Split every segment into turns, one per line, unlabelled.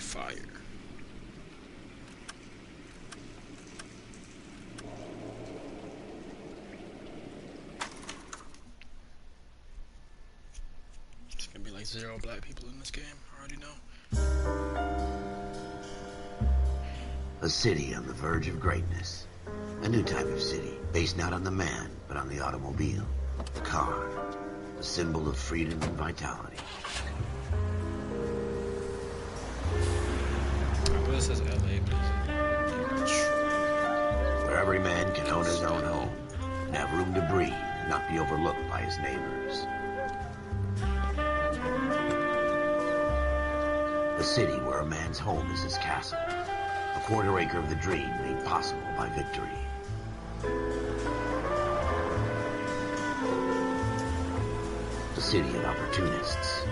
fire. It's gonna be like 0 black people in this game. I already know.
A city on the verge of greatness. A new type of city, based not on the man, but on the automobile. The car. The symbol of freedom and vitality.
This is LA, but
where every man can own his own home and have room to breathe and not be overlooked by his neighbors. A city where a man's home is his castle, a quarter acre of the dream made possible by victory. A city of opportunists.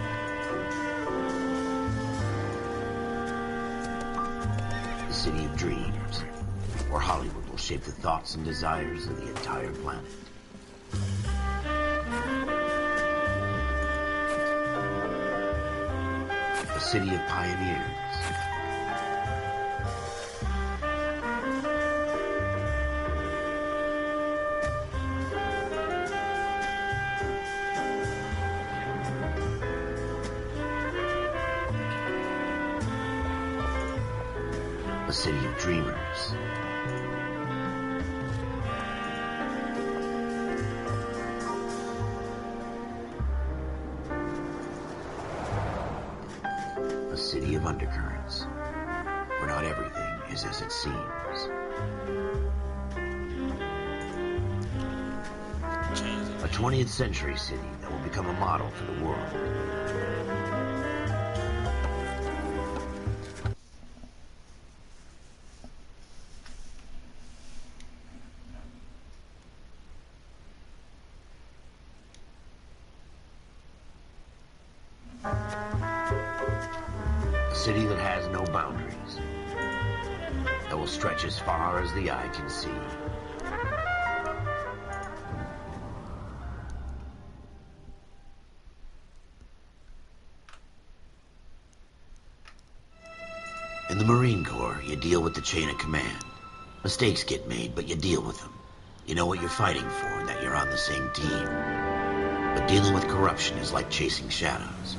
A city of dreams, where Hollywood will shape the thoughts and desires of the entire planet. A city of pioneers. A city of dreamers. A city of undercurrents, where not everything is as it seems. A 20th century city that will become a model for the world. A city that has no boundaries, that will stretch as far as the eye can see. In the Marine Corps, you deal with the chain of command. Mistakes get made, but you deal with them. You know what you're fighting for and that you're on the same team. But dealing with corruption is like chasing shadows.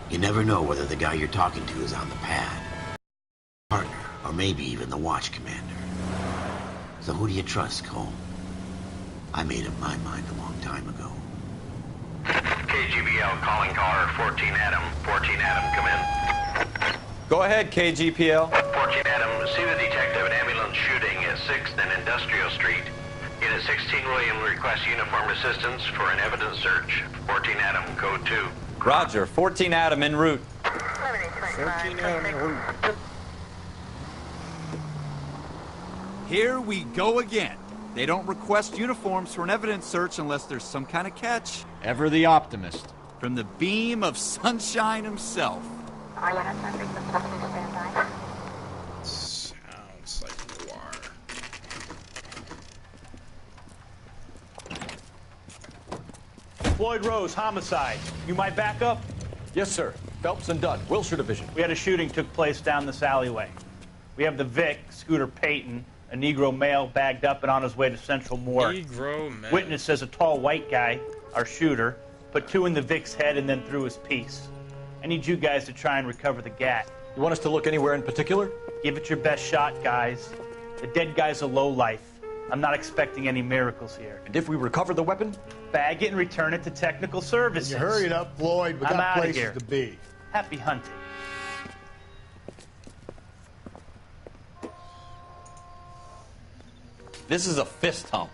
You never know whether the guy you're talking to is on the pad, partner, or maybe even the watch commander. So who do you trust, Cole? I made up my mind a long time ago.
KGBL calling caller 14 Adam. 14 Adam, come in.
Go ahead, KGPL.
14 Adam, see the detective, an ambulance shooting at 6th and Industrial Street. Unit 16 William requests uniformed assistance for an evidence search. 14 Adam, code 2.
Roger, 14 Adam en route.
14 Adam en route.
Here we go again. They don't request uniforms for an evidence search unless there's some kind of catch.
Ever the optimist.
From the beam of sunshine himself.
Sounds like Noire.
Floyd Rose, homicide. You might back up?
Yes, sir. Phelps and Dunn, Wilshire Division.
We had a shooting took place down this alleyway. We have the Vic, Scooter Payton, a Negro male bagged up and on his way to Central Morgue.
Negro male.
Witness says a tall white guy, our shooter, put 2 in the Vic's head and then threw his piece. I need you guys to try and recover the gat.
You want us to look anywhere in particular?
Give it your best shot, guys. The dead guy's a lowlife. I'm not expecting any miracles here.
And if we recover the weapon?
Bag it and return it to technical services.
You hurry it up, Floyd. We
I'm
got
outta
places
here.
to be.
Happy hunting.
This is a fist hump.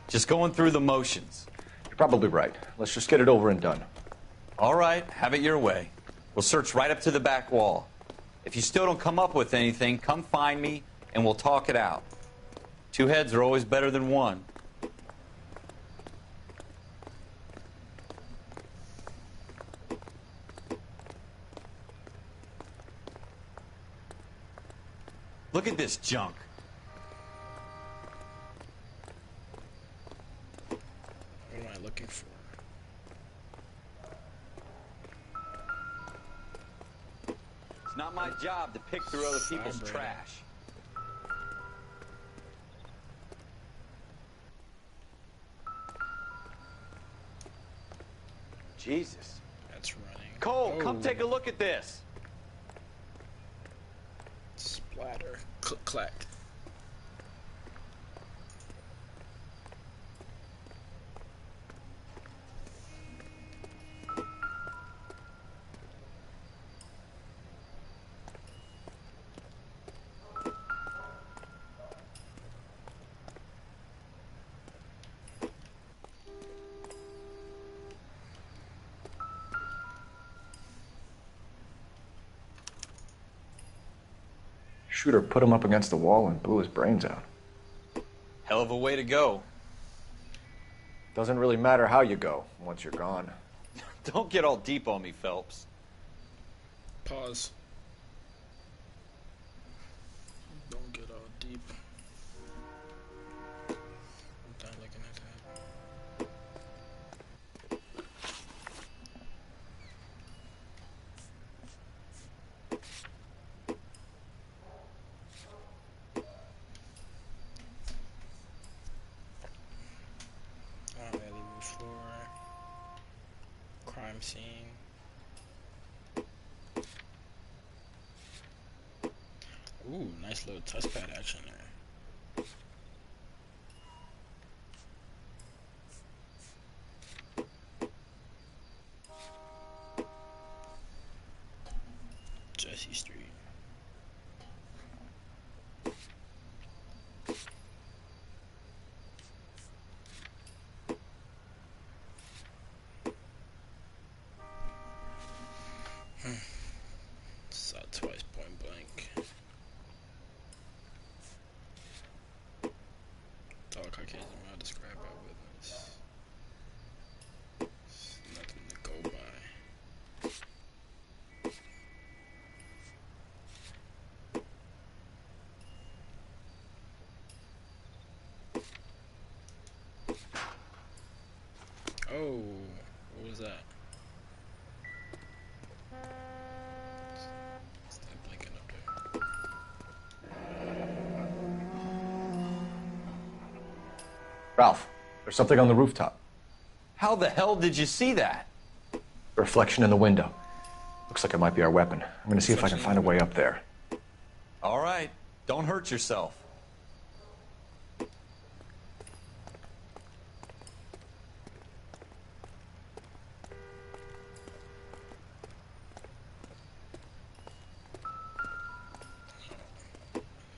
Just going through the motions.
You're probably right. Let's just get it over and done.
All right, have it your way. We'll search right up to the back wall. If you still don't come up with anything, come find me and we'll talk it out. 2 heads are always better than 1. Look at this junk.
What am I looking for?
not my job to pick through other people's
Vibrating.
trash. Jesus.
That's running.
Cole,
Oh.
come take a look at this.
Splatter. Click clack.
Shooter put him up against the wall and blew his brains out.
Hell of a way to go.
Doesn't really matter how you go once you're gone.
Don't get all deep on me, Phelps.
Pause. Don't get all deep. I'm done looking at that. Living room floor. Crime scene. Ooh, nice little touchpad action there. Jesse Street. Saw it twice point blank. Dog Caucasian male described by witness. It's nothing to go by. Oh, what was that? Is that blinking up there?
Ralph, there's something on the rooftop.
How the hell did you see that?
Reflection in the window. Looks like it might be our weapon. I'm gonna see if I can find a way up there.
All right, don't hurt yourself.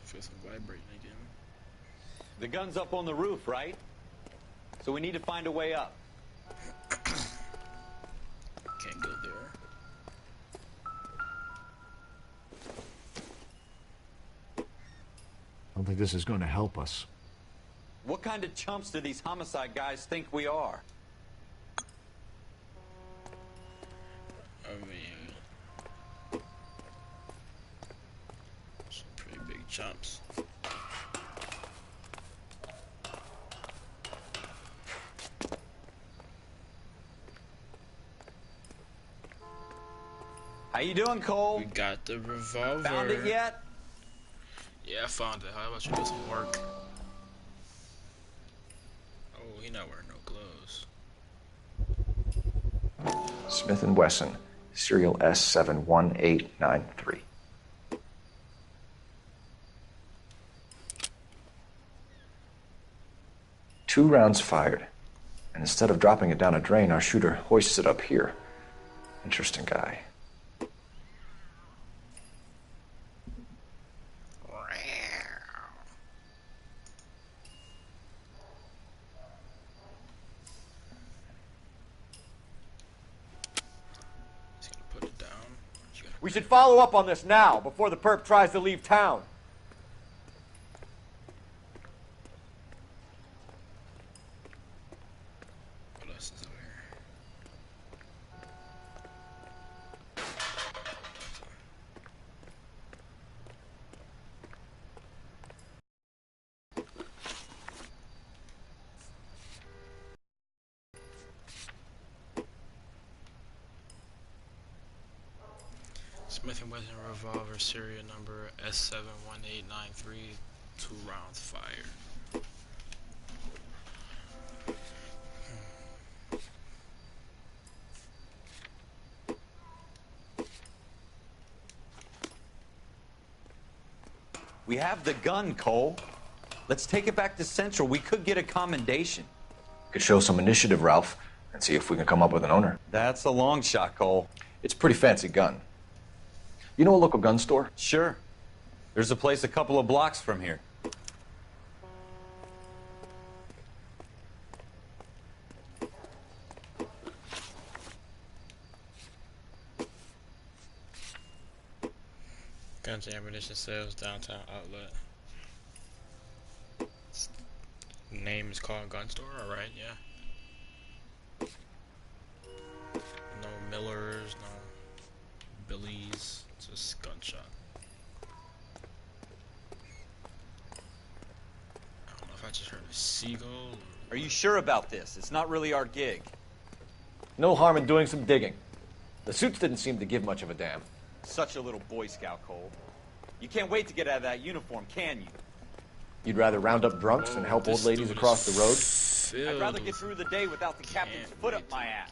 Feel some vibrating again.
The gun's up on the roof, right? So we need to find a way up.
Can't go there.
I don't think this is going to help us.
What kind of chumps do these homicide guys think we are?
I mean, some pretty big jumps.
How you doing, Cole?
We got the revolver.
Found it yet?
Yeah, I found it. How about you do some work? Oh, he not wearing no clothes.
Smith & Wesson, serial S71893. Two rounds fired. And instead of dropping it down a drain, our shooter hoists it up here. Interesting guy.
He's gonna put it down. He's gonna-
We should follow up on this now, before the perp tries to leave town.
What else is over here? Smith & Wesson revolver serial number S71893, 2 rounds fired.
We have the gun, Cole. Let's take it back to Central. We could get a commendation.
Could show some initiative, Ralph, and see if we can come up with an owner.
That's a long shot, Cole.
It's a pretty fancy gun. You know a local gun store?
Sure. There's a place a couple of blocks from here.
Guns and ammunition sales, downtown outlet. Name is called Gun Store, alright, yeah. No Millers, no Billies, just gun shop. I don't know if I just heard a seagull.
Are you sure about this? It's not really our gig.
No harm in doing some digging. The suits didn't seem to give much of a damn.
Such a little Boy Scout, Cole. You can't wait to get out of that uniform, can you?
You'd rather round up drunks and help old ladies across the road?
I'd rather get through the day without the captain's foot up my ass.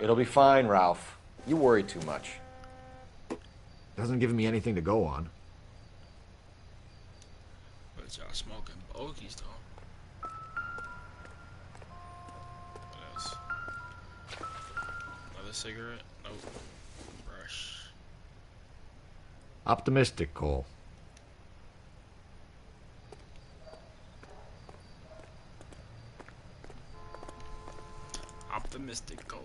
It'll be fine, Ralph. You worry too much.
Doesn't give me anything to go on.
But y'all smoking bogeys though. What else? Another cigarette? Nope. Brush.
Optimistic, Cole.
Optimistic goal.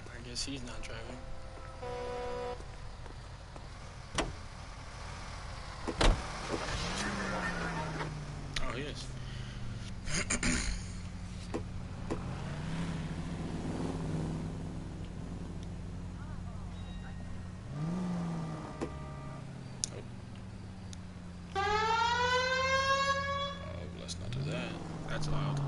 I guess he's not driving. Oh, he is. Oh, let's not do that. That's loud.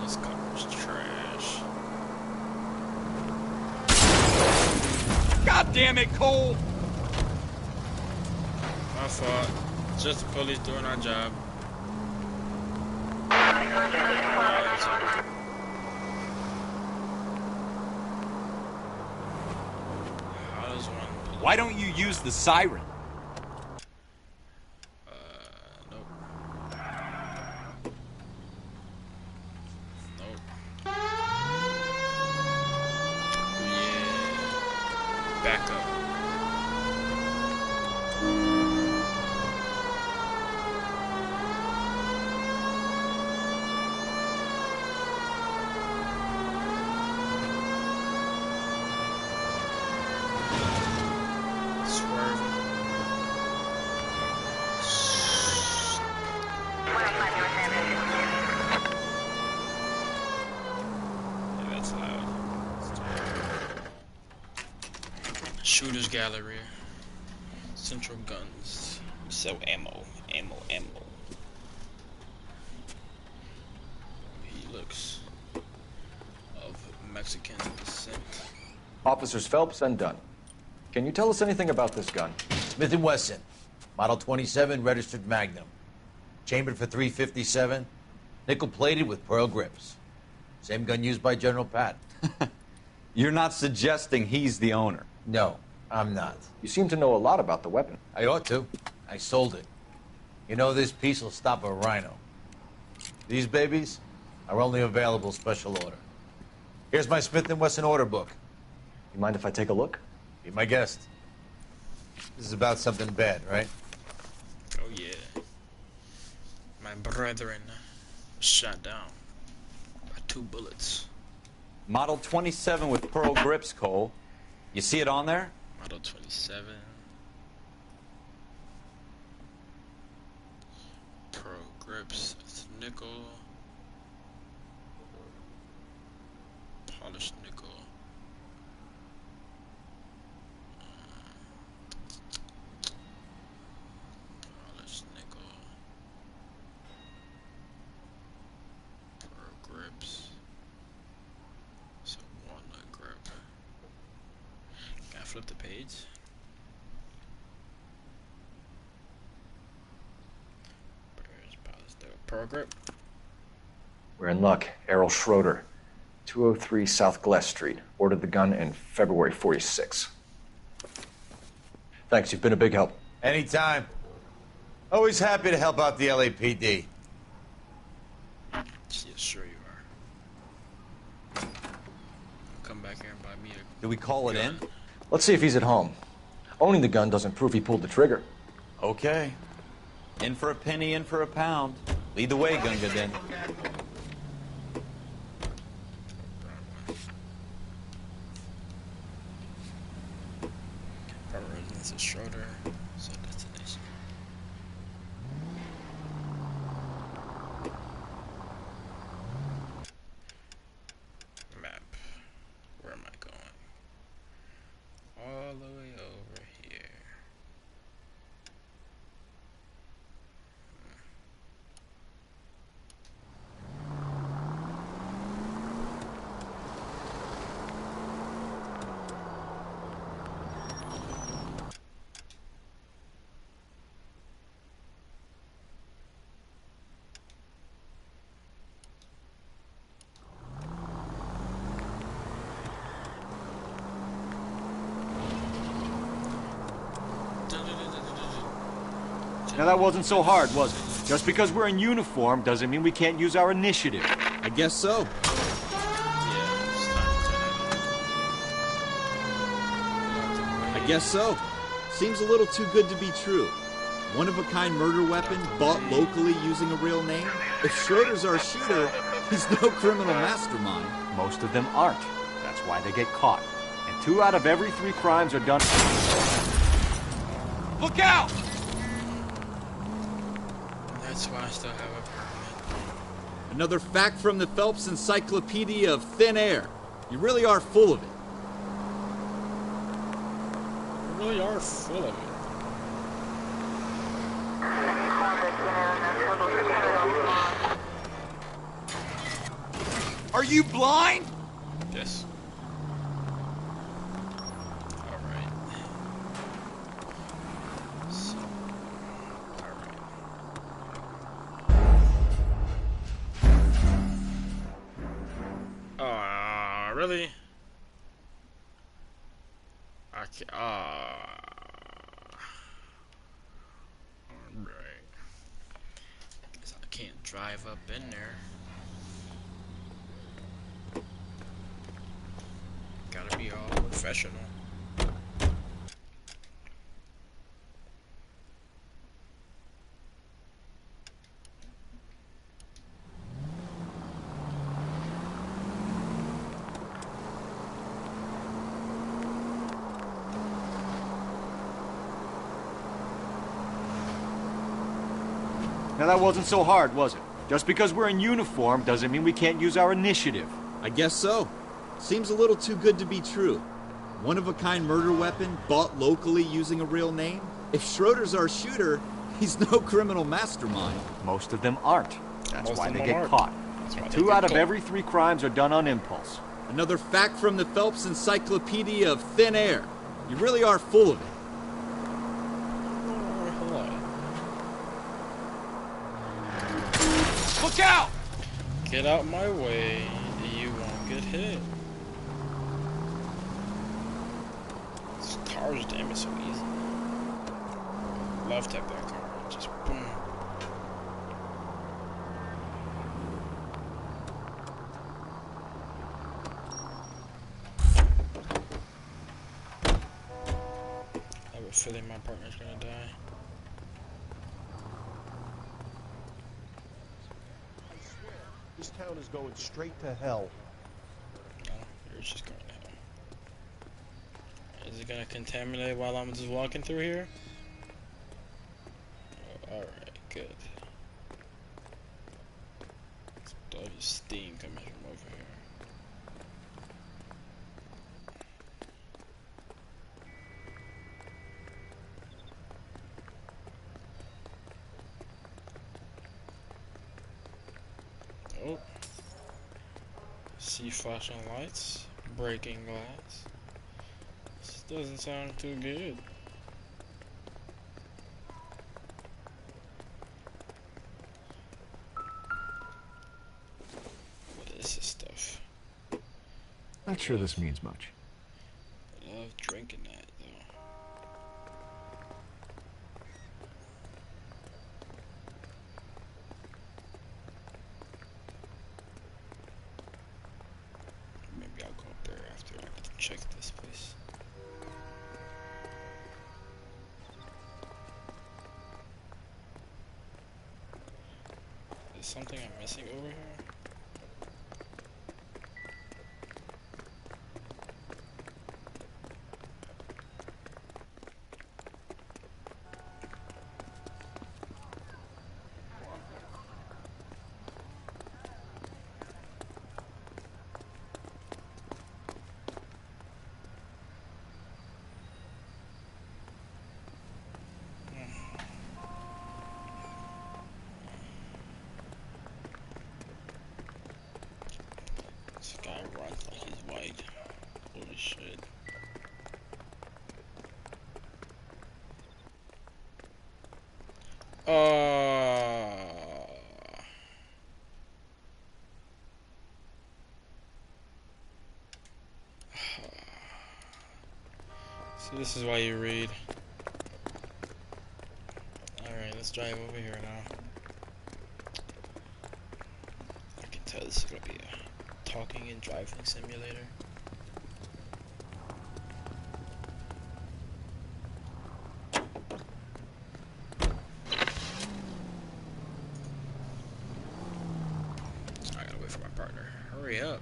This car's trash.
God damn it, Cole!
My fault. It's just the police doing our job. How does one?
Why don't you use the siren?
Nope. Nope. Yeah. Back up. Yeah, that's loud. Shooter's Gallery. Central Guns. Sell ammo. Ammo. He looks of Mexican descent.
Officers Phelps and Dunn. Can you tell us anything about this gun?
Smith & Wesson, Model 27, registered Magnum. Chambered for .357, nickel-plated with pearl grips. Same gun used by General Patton.
You're not suggesting he's the owner.
No, I'm not.
You seem to know a lot about the weapon.
I ought to. I sold it. You know, this piece will stop a rhino. These babies are only available special order. Here's my Smith & Wesson order book.
You mind if I take a look?
Be my guest. This is about something bad, right?
Oh yeah. My brethren shot down by 2 bullets.
Model 27 with pearl grips, Cole. You see it on there?
Model 27. Pearl grips. It's nickel. Polished nickel. Polished nickel. Pearl grips. So walnut grip. Can I flip the page? Where's polished nickel? Pearl grip.
We're in luck. Errol Schroeder, 203 South Glass Street. Ordered the gun in February 46. Thanks, you've been a big help.
Anytime. Always happy to help out the LAPD.
Yeah, sure you are. Come back here and buy me a...
Do we call it in?
Let's see if he's at home. Owning the gun doesn't prove he pulled the trigger.
Okay. In for a penny, in for a pound. Lead the way, Gunga Din.
This is Schroeder. So destination. Map. Where am I going? All the way over here.
Now that wasn't so hard, was it? Just because we're in uniform doesn't mean we can't use our initiative.
I guess so. I guess so. Seems a little too good to be true. One-of-a-kind murder weapon bought locally using a real name? If Schroeder's our shooter, he's no criminal mastermind.
Most of them aren't. That's why they get caught. And 2 out of every 3 crimes are done... Look out!
That's why I still have a permit.
Another fact from the Phelps Encyclopedia of Thin Air. You really are full of it.
You really are full of it.
Are you blind?
Yes. Alright. So, alright. Really? I can't. Alright. Guess I can't drive up in there. Gotta be all professional.
Now that wasn't so hard, was it? Just because we're in uniform doesn't mean we can't use our initiative.
I guess so. Seems a little too good to be true. One-of-a-kind murder weapon bought locally using a real name? If Schroeder's our shooter, he's no criminal mastermind.
Most of them aren't. That's
Most
why
of
they
them
get
aren't.
caught.
That's why
And
they
2
get
out of
caught.
every 3 crimes are done on impulse.
Another fact from the Phelps Encyclopedia of Thin Air. You really are full of it.
Hold on.
Look out!
Get out my way, you won't get hit. It's cars damage so easy. Love tap that car. Just boom. I have a feeling my partner's gonna die.
I swear, this town is going straight to hell.
No, you're just going to hell. Is it gonna contaminate while I'm just walking through here? Oh, alright, good. There's steam coming from over here. Oh. See flashing lights, breaking glass. This doesn't sound too good. What is this stuff?
Not sure this means much.
I love drinking that though. Maybe I'll go up there after I check this place. Is something I'm missing over here? This guy runs like he's white. Holy shit. So this is why you read. Alright, let's drive over here now. I can tell this is gonna be a talking and driving simulator. I gotta wait for my partner. Hurry up.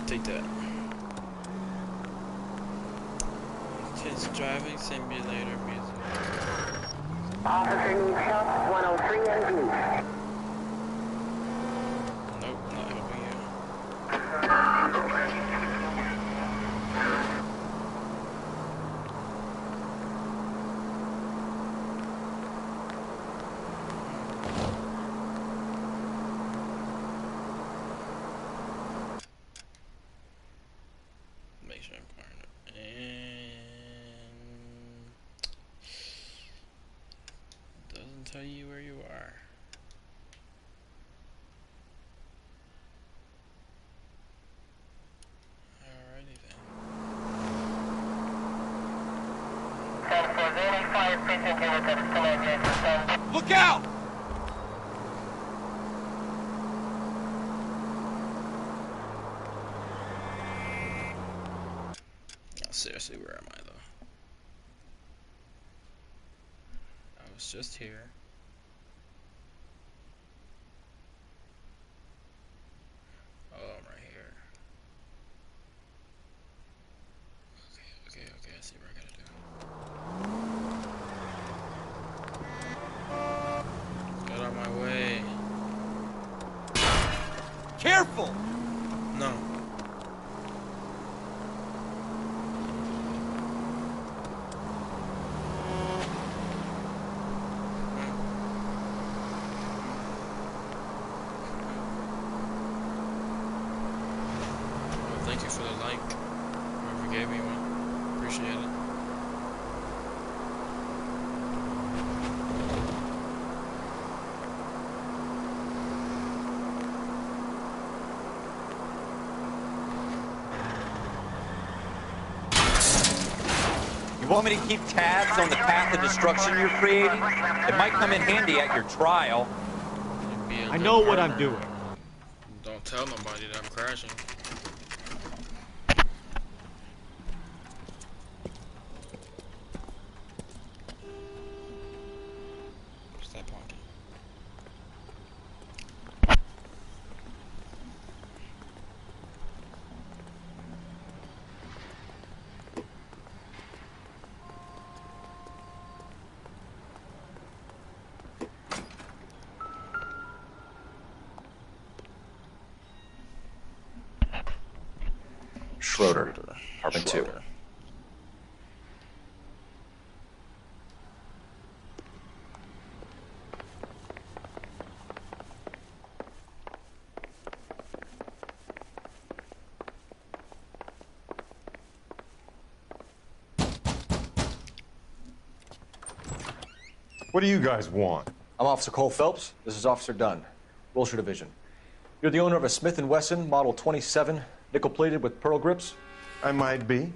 Take that. Kids driving simulator music.
Officer needs help, 103 and
Nope, not helping you. Make sure I'm partner. And doesn't tell you where you are. Alrighty then.
Look out!
Oh, seriously, where am I though? I was just here. Oh, I'm right here. Okay, I see what I gotta do. Get out of my way.
Careful!
No. Thank you for the like. Whoever gave me one. Appreciate it.
You want me to keep tabs on the path of destruction you're creating? It might come in handy at your trial.
I know what I'm doing.
Don't tell nobody that I'm crashing. Stop honking.
Schroeder, apartment 2.
What do you guys want?
I'm Officer Cole Phelps. This is Officer Dunn, Wilshire Division. You're the owner of a Smith & Wesson Model 27, nickel-plated with pearl grips?
I might be.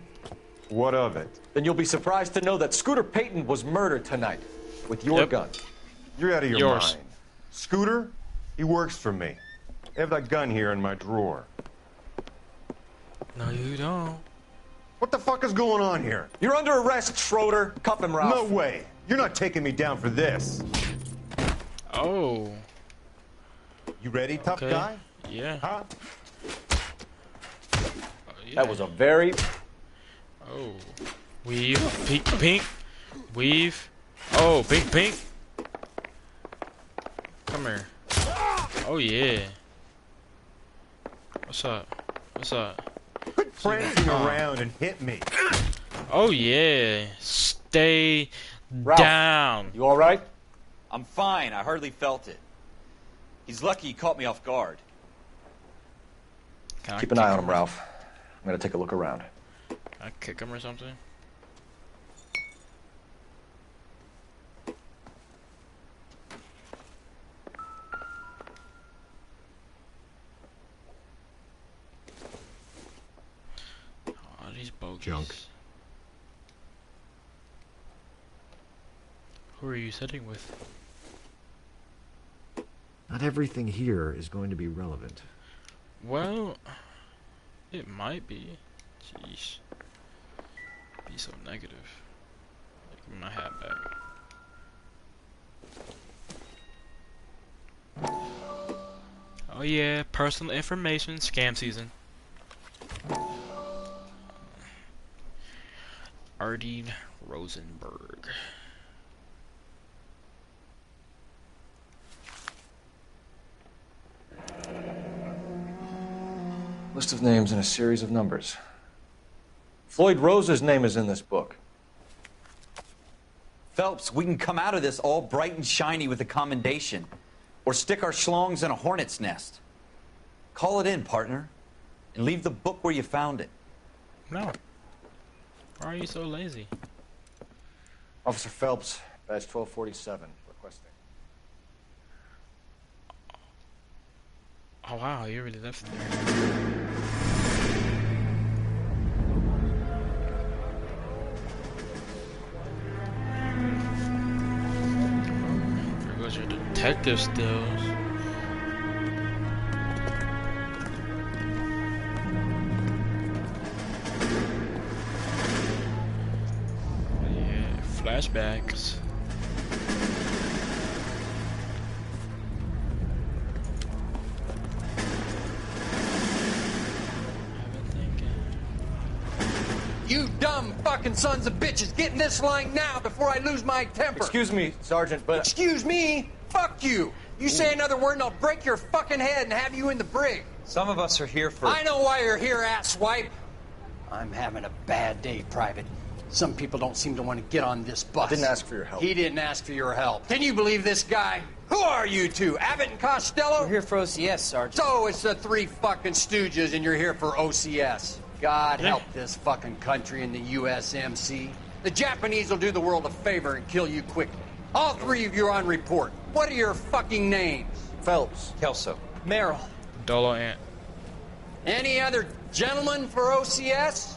What of it?
Then you'll be surprised to know that Scooter Payton was murdered tonight with your gun.
You're out of your
Yours.
mind. Scooter? He works for me. I have that gun here in my drawer.
No, you don't.
What the fuck is going on here?
You're under arrest, Schroeder. Cuff him, Ralph.
No way. You're not taking me down for this.
Oh.
You ready, tough
Okay.
guy?
Yeah.
Huh?
Oh, yeah.
That was a very...
Oh. Weave. Pink, pink. Weave. Oh, pink, pink. Come here. Oh, yeah. What's up? What's up?
Quit prancing around and hit me.
Oh, yeah. Stay
Ralph,
down.
You all right?
I'm fine. I hardly felt it. He's lucky he caught me off guard.
Can I
Keep an
kick
eye on
him?
him, Ralph. I'm gonna take a look around.
Can I kick him or something? Oh, these bogeys.
Junk.
Who are you sitting with?
Not everything here is going to be relevant.
Well, it might be. Jeez. Be so negative. Give me my hat back. Oh yeah, personal information scam season. Ardeen Rosenberg.
List of names and a series of numbers. Floyd Rose's name is in this book.
Phelps, we can come out of this all bright and shiny with a commendation. Or stick our schlongs in a hornet's nest. Call it in, partner. And leave the book where you found it.
No. Why are you so lazy?
Officer Phelps, badge 1247, requesting.
Oh wow, you really left there. There goes your detective stills. Yeah, flashbacks.
You dumb fucking sons of bitches, get in this line now before I lose my temper.
Excuse me, Sergeant, but...
Excuse me? Fuck you. You say another word and I'll break your fucking head and have you in the brig.
Some of us are here for...
I know why you're here, asswipe.
I'm having a bad day, Private. Some people don't seem to want to get on this bus.
I didn't ask for your help.
He didn't ask for your help. Can you believe this guy? Who are you two? Abbott and Costello?
We're here for OCS, Sergeant.
So it's the three fucking stooges and you're here for OCS. God help this fucking country and the USMC. The Japanese will do the world a favor and kill you quickly. All three of you are on report. What are your fucking names?
Phelps.
Kelso.
Merrill.
Dolo Ant.
Any other gentlemen for OCS?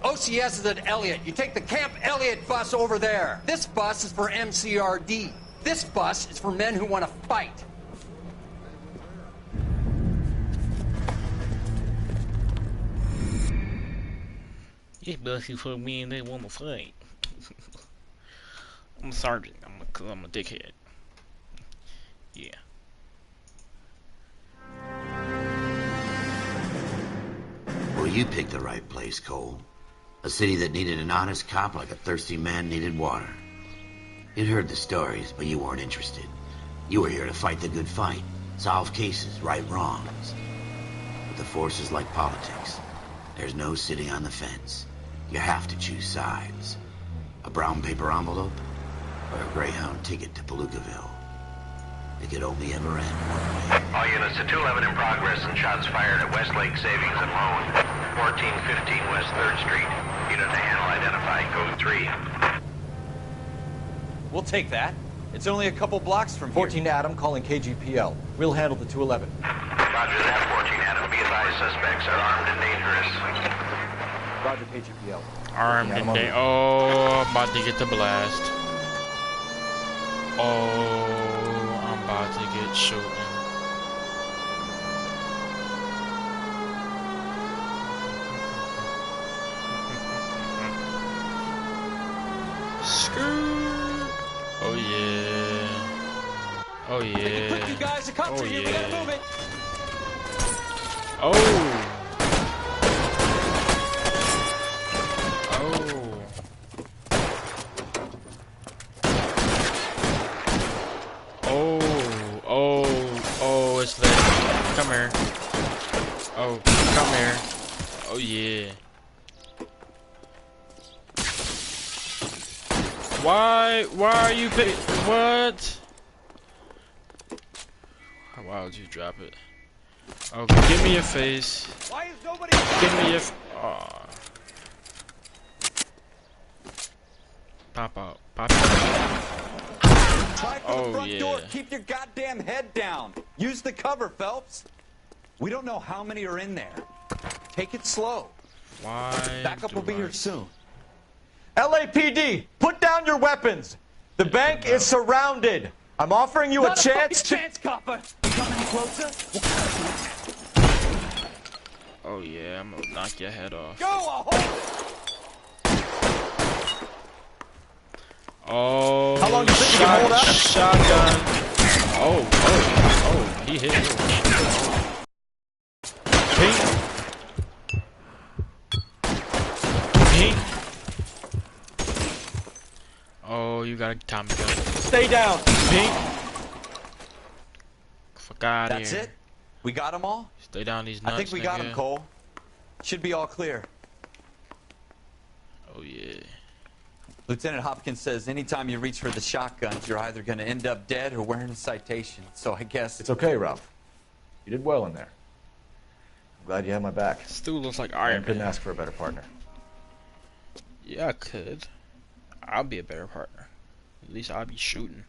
OCS is at Elliott. You take the Camp Elliott bus over there. This bus is for MCRD. This bus is for men who want to fight.
This bus is for men that want to fight. I'm a sergeant. I'm a dickhead. Yeah.
Well, you picked the right place, Cole. A city that needed an honest cop like a thirsty man needed water. You'd heard the stories, but you weren't interested. You were here to fight the good fight, solve cases, right wrongs. But the force is like politics. There's no sitting on the fence. You have to choose sides. A brown paper envelope, or a Greyhound ticket to Palookaville. It could only ever end one way.
All units to 211 in progress and shots fired at Westlake Savings and Loan, 1415 West 3rd Street. Unit to handle identified code 3.
We'll take that. It's only a couple blocks from here.
14 Adam calling KGPL. We'll handle the 211.
Roger that, 14 Adam. Be advised, suspects are armed and dangerous.
Roger, KGPL.
Armed and dangerous. Oh, I'm about to get the blast. Oh, I'm about to get shooting. Oh yeah. Oh yeah.
Quick, you guys, the cops are here. We gotta move it.
Oh. Oh, it's lit. Come here. Oh, come here. Oh yeah. Why are you what? Why would you drop it? Oh, give me your face.
Why is nobody?
Give me your. Pop out. Pop out.
Try for the front door. Keep your goddamn head down. Use the cover, Phelps. We don't know how many are in there. Take it slow.
Why?
Backup will be here soon.
LAPD, put down your weapons. The bank is surrounded. I'm offering you a chance to...
chance, copper. Come any closer?
Oh yeah, I'm gonna knock your head off.
Go,
Oh,
how long do you think you can hold out?
Shotgun. Oh, he hit me. Pink. Oh, you got a Tommy gun.
Stay down.
Pink. Fuck out of here.
That's it? We got them all?
Stay down these nuts,
I think we got them, Cole. Should be all clear.
Oh, yeah.
Lieutenant Hopkins says anytime you reach for the shotguns, you're either going to end up dead or wearing a citation. So I guess...
It's okay, Ralph. You did well in there. I'm glad you had my back.
Stu looks like Iron Man.
Couldn't ask for a better partner.
Yeah, I could. I'll be a better partner. At least I'll be shooting.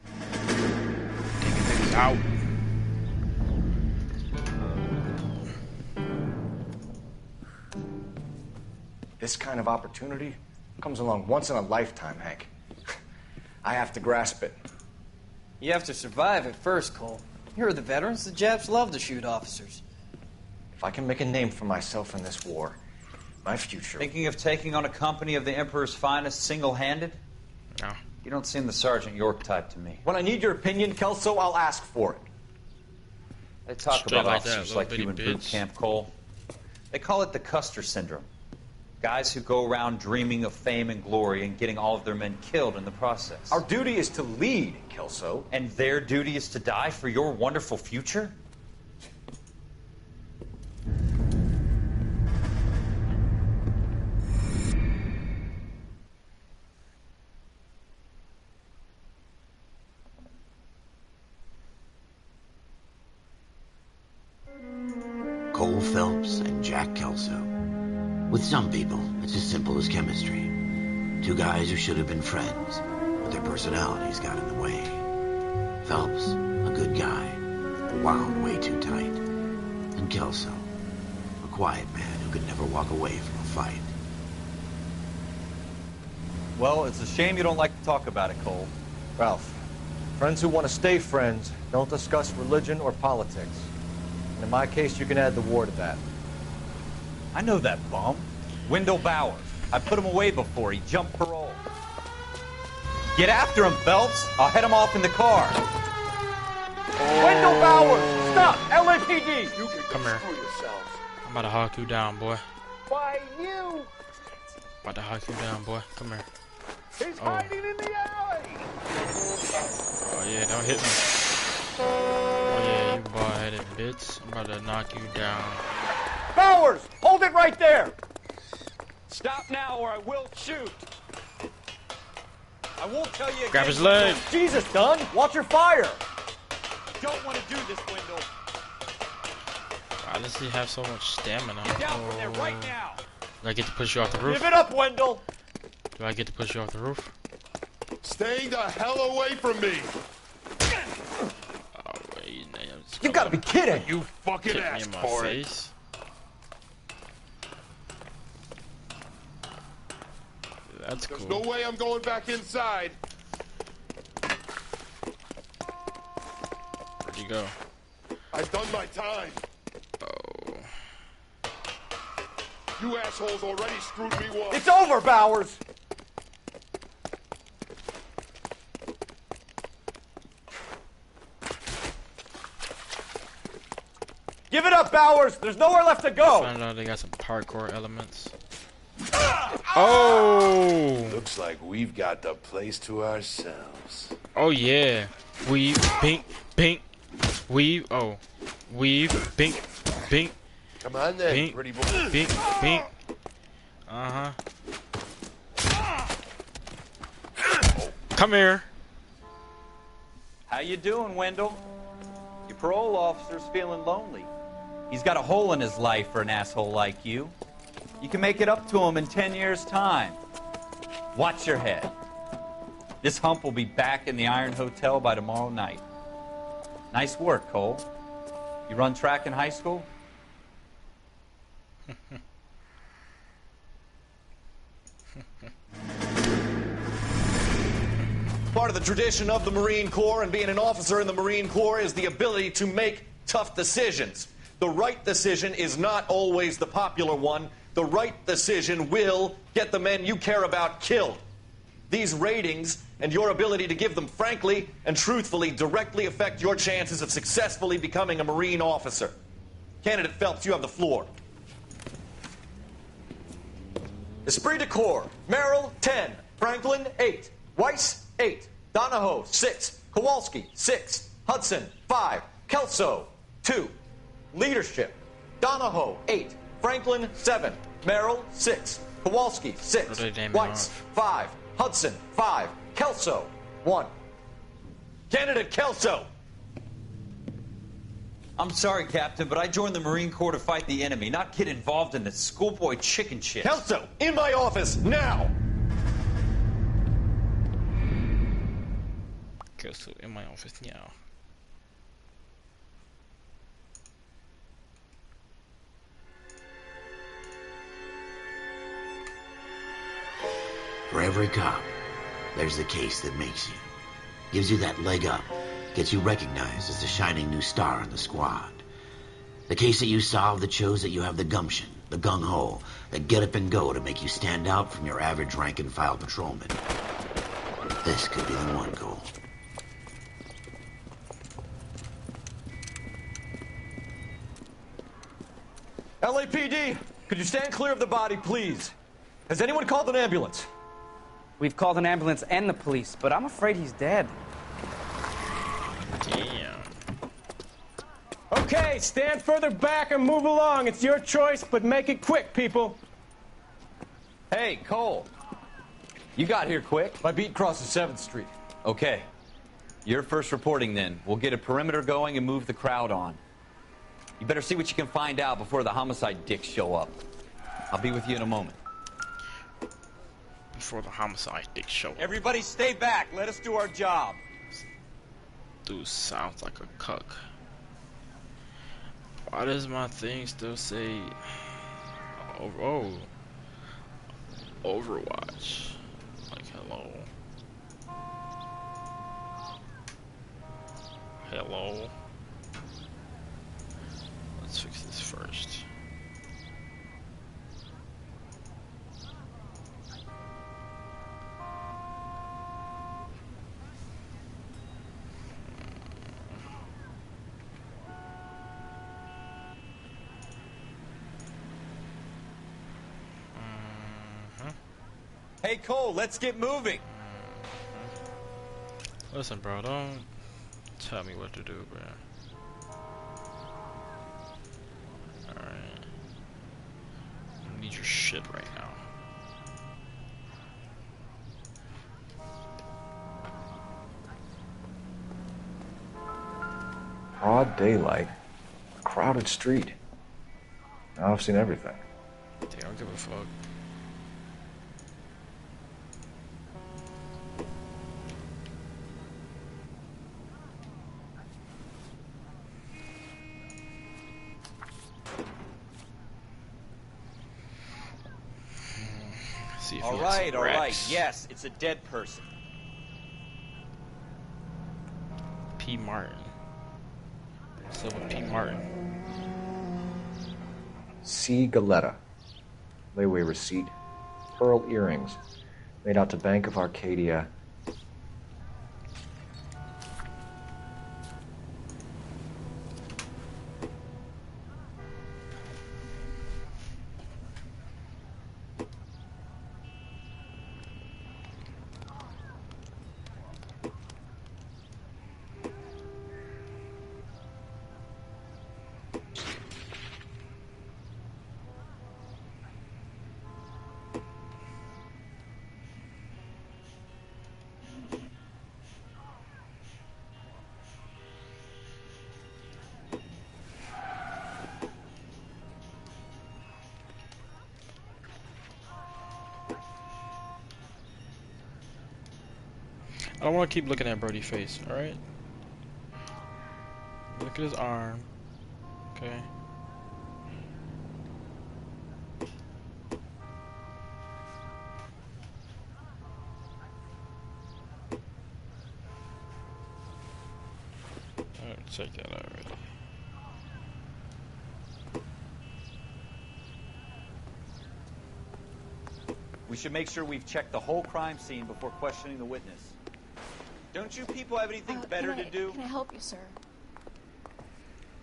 Taking niggas out.
This kind of opportunity comes along once in a lifetime, Hank. I have to grasp it.
You have to survive it first, Cole. Here are the veterans. The Japs love to shoot officers.
If I can make a name for myself in this war, my future...
Thinking of taking on a company of the Emperor's finest single-handed?
No.
You don't seem the Sergeant York type to me.
When I need your opinion, Kelso, I'll ask for it.
They talk
Straight
about
like that,
officers
little
like you in
bitty
boot
bitch.
camp, Cole. They call it the Custer Syndrome. Guys who go around dreaming of fame and glory and getting all of their men killed in the process.
Our duty is to lead, Kelso.
And their duty is to die for your wonderful future?
Cole Phelps and Jack Kelso. With some people, it's as simple as chemistry. Two guys who should have been friends, but their personalities got in the way. Phelps, a good guy, wound way too tight. And Kelso, a quiet man who could never walk away from a fight.
Well, it's a shame you don't like to talk about it, Cole.
Ralph, friends who want to stay friends don't discuss religion or politics. And in my case, you can add the war to that.
I know that bum. Wendell Bowers. I put him away before. He jumped parole. Get after him, Phelps. I'll head him off in the car.
Wendell Bowers! Stop! LAPD!
You can
Come here.
screw yourselves.
I'm about to hawk you down, boy.
Why, you?
About to hawk you down, boy. Come here.
He's hiding in the alley!
Oh yeah, don't hit me. Oh yeah, you bald-headed bitch. I'm about to knock you down.
Bowers! Hold it right there! Stop now or I will shoot! I won't tell you again.
Grab his leg.
Jesus, Dunn! Watch your fire! Don't want to do this, Wendell.
Why does he have so much stamina?
Get down from there right now!
Do I get to push you off the roof?
Give it up, Wendell!
Do I get to push you off the roof?
Stay the hell away from me!
Oh wait,
You gotta be kidding!
You fucking
kick me
asked
in my
for it.
face. That's
There's
cool.
no way I'm going back inside.
Where'd you go?
I've done my time.
Oh.
You assholes already screwed me once.
It's over, Bowers! Give it up, Bowers! There's nowhere left to go!
Found out they got some parkour elements. Oh!
Looks like we've got the place to ourselves.
Oh yeah. Weave, bink, bink. Weave, oh. Weave, bink, bink.
Come on then,
Bink,
pretty boy.
bink, bink. Uh-huh. Come here.
How you doing, Wendell? Your parole officer's feeling lonely. He's got a hole in his life for an asshole like you. You can make it up to him in 10 years' time. Watch your head. This hump will be back in the Iron Hotel by tomorrow night. Nice work, Cole. You run track in high school?
Part of the tradition of the Marine Corps and being an officer in the Marine Corps is the ability to make tough decisions. The right decision is not always the popular one. The right decision will get the men you care about killed. These ratings and your ability to give them frankly and truthfully directly affect your chances of successfully becoming a Marine officer. Candidate Phelps, you have the floor. Esprit de Corps, Merrill, 10. Franklin, 8. Weiss, 8. Donahoe, 6. Kowalski, 6. Hudson, 5. Kelso, 2. Leadership, Donahoe, 8. Franklin, 7. Merrill, 6. Kowalski, 6. Weiss, 5. Hudson, 5. Kelso, 1. Candidate Kelso.
I'm sorry, Captain, but I joined the Marine Corps to fight the enemy, not get involved in this schoolboy chicken shit.
Kelso, in my office, now!
Kelso, in my office now.
For every cop, there's the case that makes you. Gives you that leg up. Gets you recognized as the shining new star in the squad. The case that you solve that shows that you have the gumption, the gung-ho, the get up and go to make you stand out from your average rank-and-file patrolman. This could be the one, Cole.
LAPD, could you stand clear of the body, please? Has anyone called an ambulance?
We've called an ambulance and the police, but I'm afraid he's dead.
Damn.
Okay, stand further back and move along. It's your choice, but make it quick, people.
Hey, Cole. You got here quick.
My beat crosses 7th Street.
Okay. You're first reporting then. We'll get a perimeter going and move the crowd on. You better see what you can find out before the homicide dicks show up. I'll be with you in a moment.
Before the homicide dicks show up.
Everybody stay back. Let us do our job.
Dude sounds like a cuck. Why does my thing still say Overwatch? Like, hello. Hello. Let's fix this first.
Hey, Cole, let's get moving.
Listen, bro, don't tell me what to do, bro. Alright. I need your shit right now.
Broad daylight, a crowded street. Now I've seen everything.
They don't give a fuck. See if
All right. Yes, it's a dead person.
P. Martin. What's up with P. Martin?
C. Galetta. Layaway receipt. Pearl earrings. Made out to Bank of Arcadia.
I don't want to keep looking at Brody's face, alright? Look at his arm. Okay. Alright, check that out already.
We should make sure we've checked the whole crime scene before questioning the witness. Don't you people have anything better to do?
Can I help you, sir?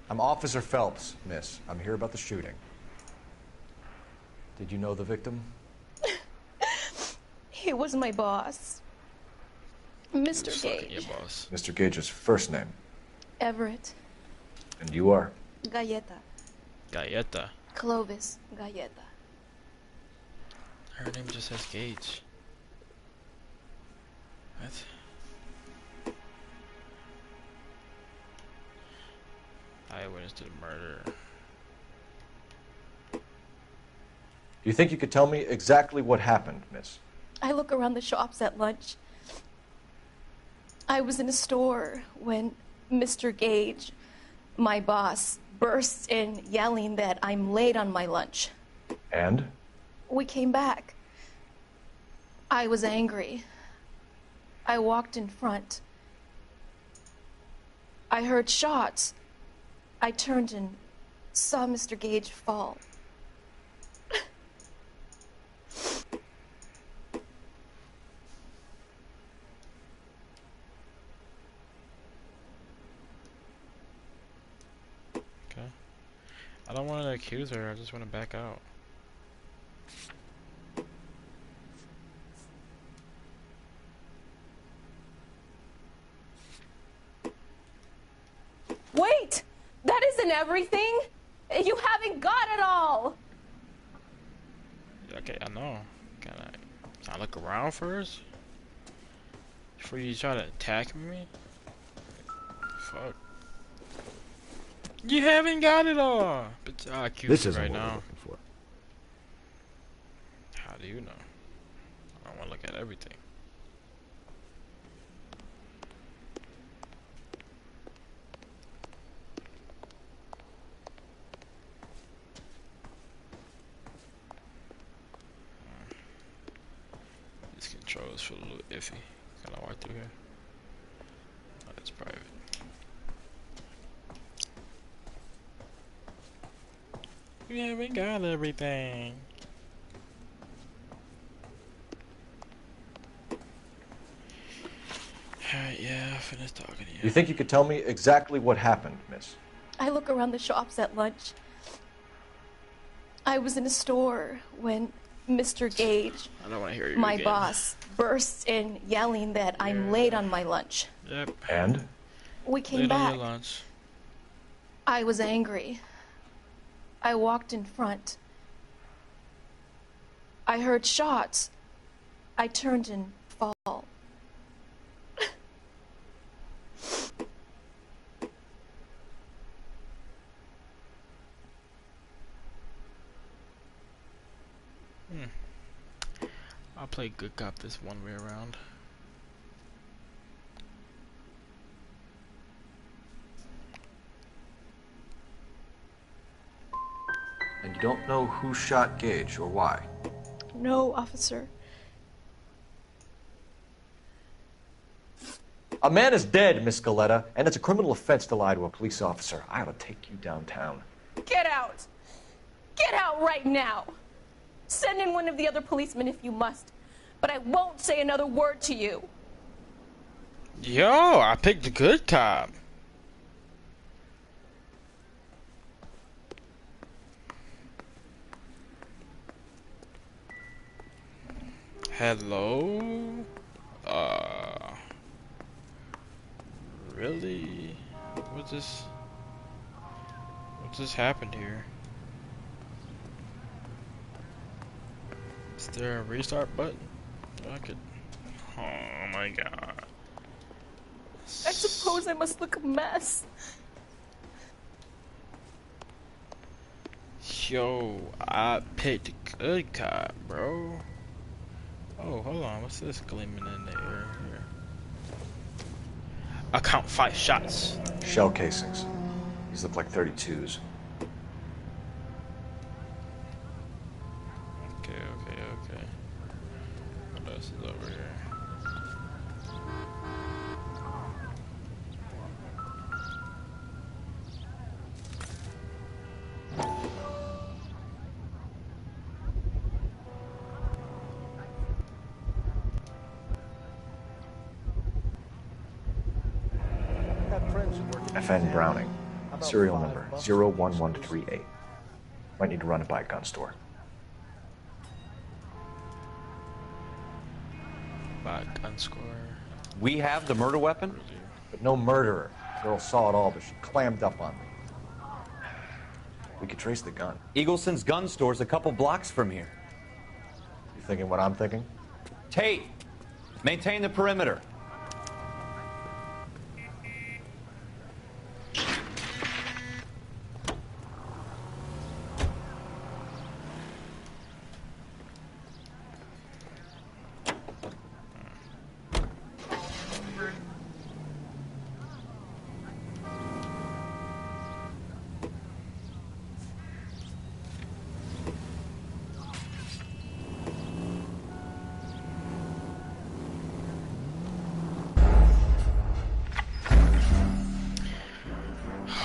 I'm Officer Phelps, miss. I'm here about the shooting. Did you know the victim?
He was my boss. Mr. Gage.
Your boss.
Mr. Gage's first name.
Everett.
And you are?
Galleta.
Galleta.
Clovis Galleta.
Her name just says Gage. What? Eyewitness to the murder.
Do you think you could tell me exactly what happened, miss?
I look around the shops at lunch. I was in a store when Mr. Gage, my boss, bursts in yelling that I'm late on my lunch.
And?
We came back. I was angry. I walked in front. I heard shots. I turned and saw Mr. Gage fall.
Okay. I don't want to accuse her, I just want to back out.
Wait! That isn't everything! You haven't got it all!
Okay, I know. Can I look around first? Before you try to attack me? Fuck. You haven't got it all. But
This isn't
right
what we're
now.
looking for.
How do you know? I want to look at everything. These controls feel a little iffy. Can I walk through here? Oh, it's private. We haven't got everything. Alright, yeah, I finished talking to you.
You think you could tell me exactly what happened, miss?
I look around the shops at lunch. I was in a store when Mr. Gage,
I don't want to hear you
my
again.
boss, bursts in yelling that I'm late on my lunch.
Yep.
And?
We came
Late
back.
on your lunch.
I was angry. I walked in front. I heard shots. I turned and fall.
I'll play good cop this one way around.
And you don't know who shot Gage or why?
No, officer.
A man is dead, Miss Scaletta, and it's a criminal offense to lie to a police officer. I ought to take you downtown.
Get out! Get out right now! Send in one of the other policemen if you must, but I won't say another word to you.
Yo, I picked the good cop. Hello? Really? What just happened here? Is there a restart button? I could. Oh my god.
I suppose I must look a mess.
Yo, I picked the good cop, bro. Oh, hold on. What's this gleaming in the air here? I count 5 shots.
Shell casings. These look like 32s.
Okay. What else is over here?
FN Browning. Serial number 01138. Might need to run it by a gun store.
By a gun score.
We have the murder weapon?
But no murderer. Girl saw it all, but she clammed up on me. We could trace the gun.
Eagleson's gun store's a couple blocks from here.
You thinking what I'm thinking?
Tate, maintain the perimeter.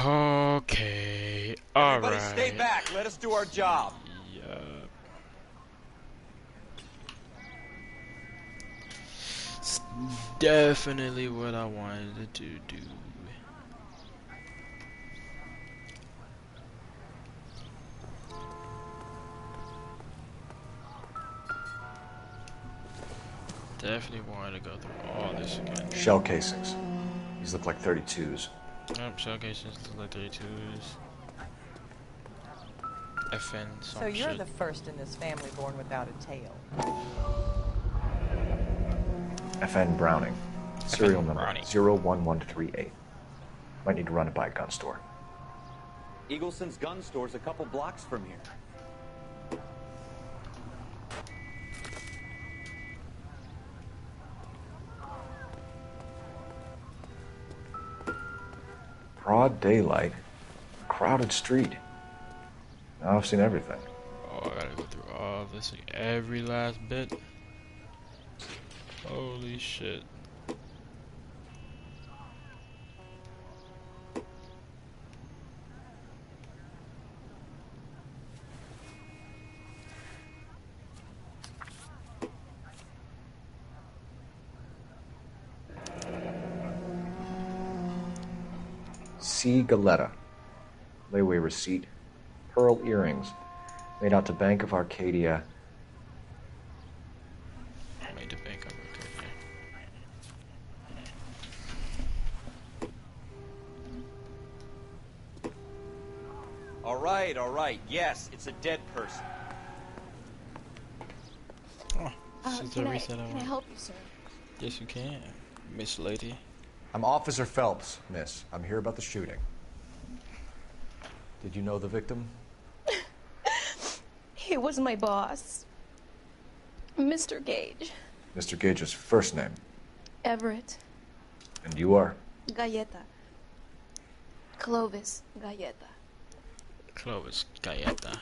Okay.
Everybody
Alright.
stay back. Let us do our job.
Yup. It's definitely what I wanted to do. Definitely wanted to go through all this again.
Shell casings. These look like 32s.
Yep, shell cases look like 32s. FN some
So you're
shit.
the first in this family born without a tail.
FN Browning. Serial number
Browning.
01138. Might need to run it by a gun store.
Eagleson's gun store's a couple blocks from here.
Broad daylight, crowded street. Now I've seen everything.
Oh, I gotta go through all this, like, every last bit. Holy shit.
C. Galetta. Layaway receipt. Pearl earrings. Made out to Bank of Arcadia.
Made to Bank of Arcadia.
All right. Yes, it's a dead person.
Oh, this is the
Can
reset
I help you, sir?
Yes, you can, Miss Lady.
I'm Officer Phelps, miss. I'm here about the shooting. Did you know the victim?
He was my boss, Mr. Gage.
Mr. Gage's first name.
Everett.
And you are?
Galleta. Clovis Galleta.
Clovis Galleta.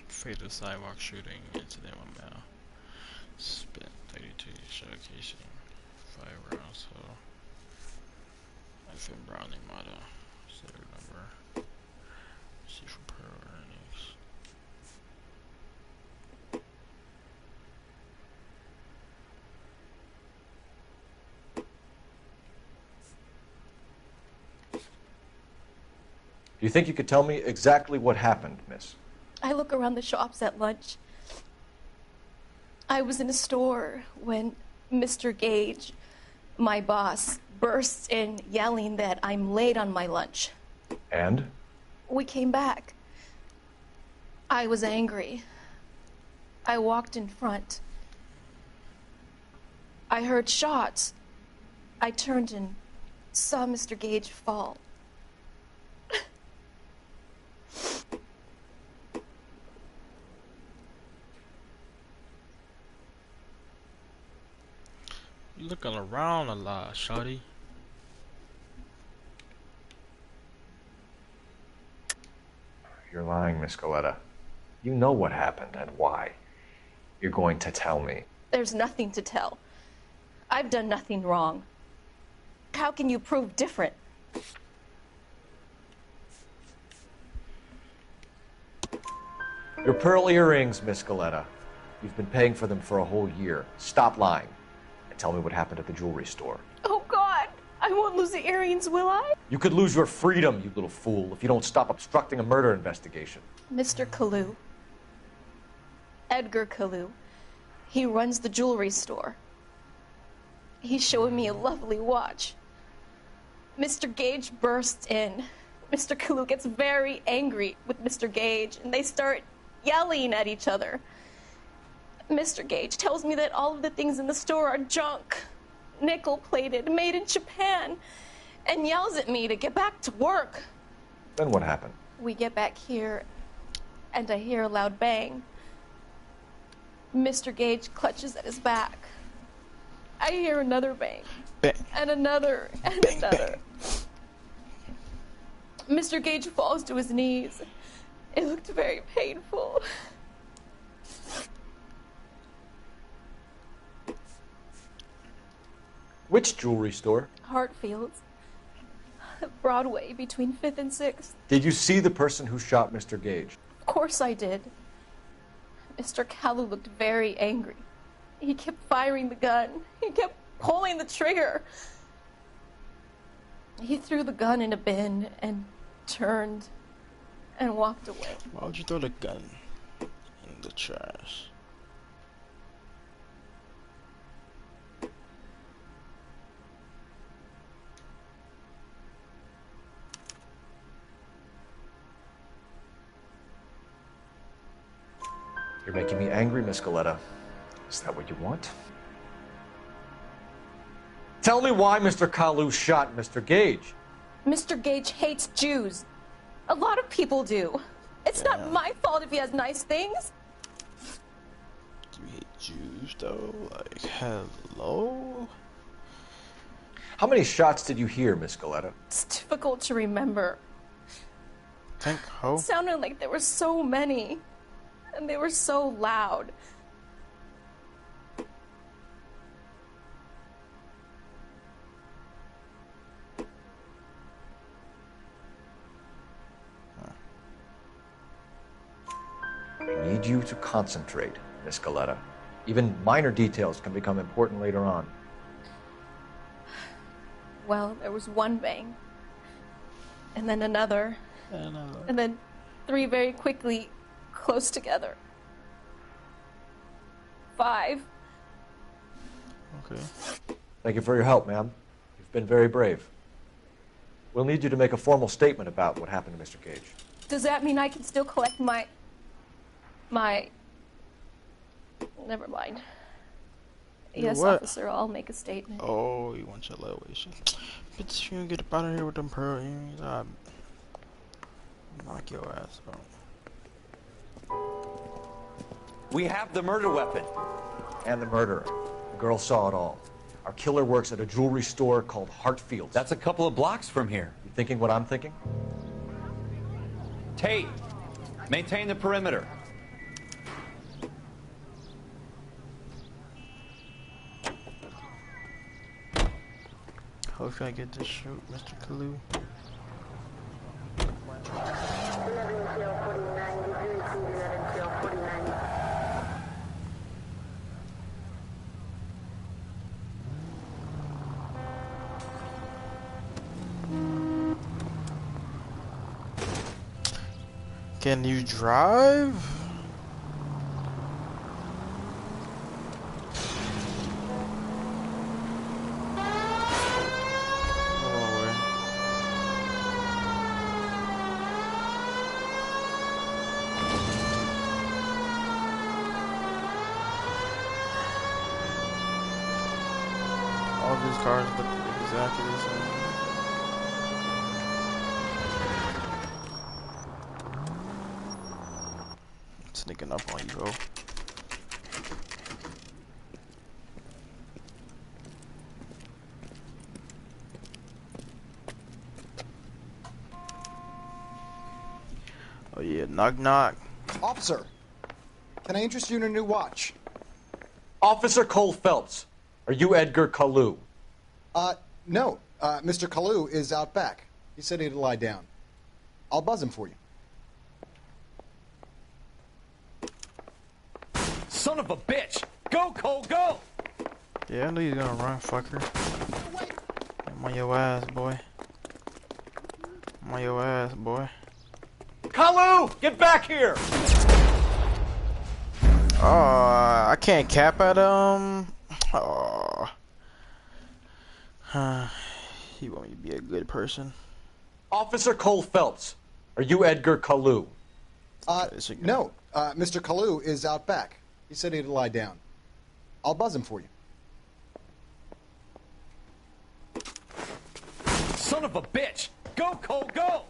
Fatal sidewalk shooting incident with Mel. Spent 32 shell casing, 5 rounds, so FM Browning model, serial number, see for Pearl earnings.
Do you think you could tell me exactly what happened, miss?
I look around the shops at lunch. I was in a store when Mr. Gage, my boss, bursts in yelling that I'm late on my lunch.
And?
We came back. I was angry. I walked in front. I heard shots. I turned and saw Mr. Gage fall.
You looking around a lot, shawty.
You're lying, Miss Galetta. You know what happened and why. You're going to tell me.
There's nothing to tell. I've done nothing wrong. How can you prove different?
Your pearl earrings, Miss Galetta. You've been paying for them for a whole year. Stop lying. And tell me what happened at the jewelry store.
Oh, God! I won't lose the earrings, will I?
You could lose your freedom, you little fool, if you don't stop obstructing a murder investigation.
Mr. Kalu. Edgar Kalu. He runs the jewelry store. He's showing me a lovely watch. Mr. Gage bursts in. Mr. Kalu gets very angry with Mr. Gage, and they start yelling at each other. Mr. Gage tells me that all of the things in the store are junk, nickel-plated, made in Japan, and yells at me to get back to work.
Then what happened?
We get back here, and I hear a loud bang. Mr. Gage clutches at his back. I hear another bang.
Bang.
And another, and
Bang,
another. Mr. Gage falls to his knees. It looked very painful.
Which jewelry store?
Hartfield's. Broadway, between 5th and 6th.
Did you see the person who shot Mr. Gage?
Of course I did. Mr. Kalu looked very angry. He kept firing the gun. He kept pulling the trigger. He threw the gun in a bin and turned and walked away.
Why would you throw the gun in the trash?
You're making me angry, Miss Galetta. Is that what you want? Tell me why Mr. Kalu shot Mr. Gage.
Mr. Gage hates Jews. A lot of people do. It's not my fault if he has nice things.
You hate Jews, though? Like, hello?
How many shots did you hear, Miss Galetta?
It's difficult to remember.
Think ho?
It sounded like there were so many. And they were so loud.
I need you to concentrate, Miss Galetta. Even minor details can become important later on.
Well, there was one bang. And then another. And then 3 very quickly, close together. 5.
Okay.
Thank you for your help, ma'am. You've been very brave. We'll need you to make a formal statement about what happened to Mr. Gage.
Does that mean I can still collect my... Never mind. Yes,
what?
officer, I'll make a statement.
Oh, you want your little way shit. Bitch, you don't get up out of here with them pearl earrings. I'll knock your ass out.
We have the murder weapon.
And the murderer. The girl saw it all. Our killer works at a jewelry store called Hartfield's.
That's a couple of blocks from here.
You thinking what I'm thinking?
Tate, maintain the perimeter.
Hopefully I get to shoot Mr. Kalu. Can you drive? All these cars look exactly the same. Sneaking up on you, bro. Oh yeah, knock knock.
Officer, can I interest you in a new watch?
Officer Cole Phelps, are you Edgar Kalu?
No. Mr. Kalu is out back. He said he'd lie down. I'll buzz him for you.
Son of a bitch! Go, Cole, go!
Yeah, I knew you was gonna run, fucker. I'm on your ass, boy. I'm on your ass, boy.
Kalu, get back here!
I can't cap at him. Oh. You want me to be a good person?
Officer Cole Phelps, are you Edgar Kalu?
No. Mr. Kalu is out back. He said he'd lie down. I'll buzz him for you.
Son of a bitch! Go, Cole, go!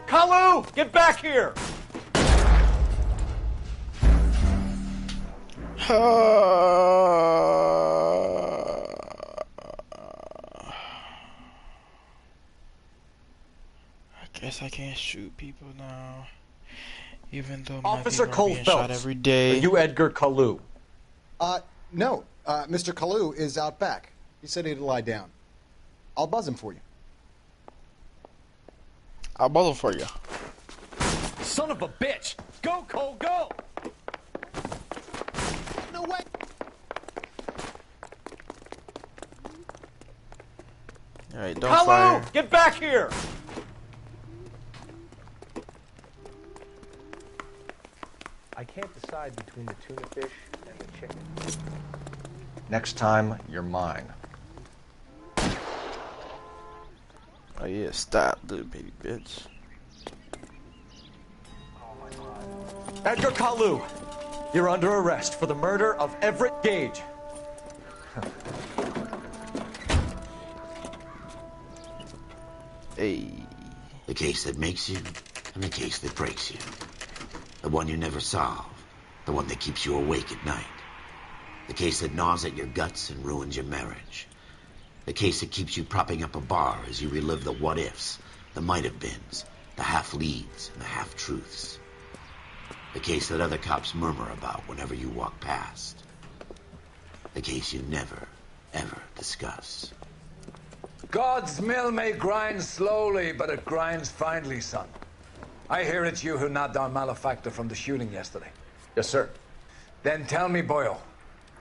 Kalu, get back here!
I guess I can't shoot people now, even though
Officer
my
Cole
people are being shot
Phelps,
every day.
are you Edgar Kalu?
No. Mr. Kalu is out back. He said he'd lie down. I'll buzz him for you.
I'll buzz him for you.
Son of a bitch! Go, Cole, go!
No way!
Alright, don't
Kalu,
fire.
get back here!
I can't decide between the tuna fish and the chicken.
Next time, you're mine.
Oh yeah, stop, little baby bitch.
Edgar Kalu, you're under arrest for the murder of Everett Gage.
Hey.
The case that makes you, and the case that breaks you. The one you never solve. The one that keeps you awake at night. The case that gnaws at your guts and ruins your marriage. The case that keeps you propping up a bar as you relive the what-ifs, the might-have-beens, the half-leads, and the half-truths. The case that other cops murmur about whenever you walk past. The case you never, ever discuss.
God's mill may grind slowly, but it grinds finely, son. I hear it's you who nabbed our malefactor from the shooting yesterday.
Yes, sir.
Then tell me, Boyle,